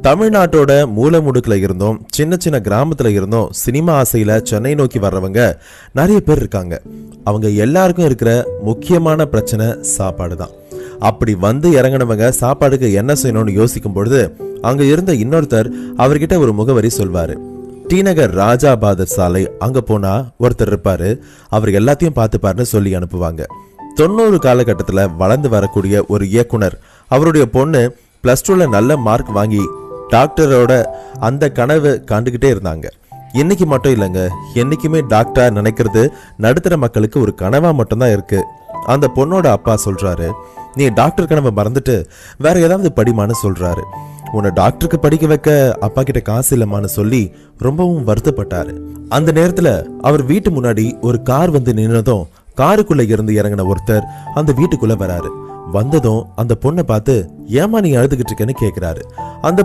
தமிழ்நாட்டோட மூல முடுக்குல இருந்தும் சின்ன சின்ன கிராமத்துல இருந்தும் சினிமா ஆசையில சென்னை நோக்கி வர்றவங்க நிறைய பேர் இருக்காங்க. அவங்க எல்லாருக்கும் இருக்கிற முக்கியமான பிரச்சனை சாப்பாடு தான். அப்படி வந்து இறங்கினவங்க சாப்பாடுக்கு என்ன செய்யணும்னு யோசிக்கும் பொழுது அங்க இருந்த இன்னொருத்தர் அவர்கிட்ட ஒரு முகவரி சொல்வாரு. டி நகர் ராஜா பாதர் சாலை, அங்க போனா ஒருத்தர் இருப்பாரு, அவர் எல்லாத்தையும் பார்த்துப்பாருன்னு சொல்லி அனுப்புவாங்க. 90 காலகட்டத்துல வளர்ந்து வரக்கூடிய ஒரு இயக்குனர், அவருடைய பொண்ணு +2ல நல்ல மார்க் வாங்கி டாக்டரோட அந்த கனவு காண்டுகிட்டே இருந்தாங்க. இன்னைக்கு மட்டும் இல்லைங்க, என்னைக்குமே டாக்டர் நினைக்கிறது நடுத்தர மக்களுக்கு ஒரு கனவா மட்டும்தான் இருக்கு. அந்த பொண்ணோட அப்பா சொல்றாரு, நீ டாக்டர் கனவை மறந்துட்டு வேற ஏதாவது படிமான்னு சொல்றாரு. உன்னை டாக்டருக்கு படிக்க வைக்க அப்பா கிட்ட காசு இல்லமான்னு சொல்லி ரொம்பவும் வருத்தப்பட்டாரு. அந்த நேரத்துல அவர் வீட்டு முன்னாடி ஒரு கார் வந்து நின்னதும் காருக்குள்ள இருந்து இறங்கின ஒருத்தர் அந்த வீட்டுக்குள்ள வராரு. வந்ததும் அந்த பொண்ணை பார்த்து, ஏமா நீ அழுதுகிட்டு இருக்கேன்னு கேக்குறாரு. அந்த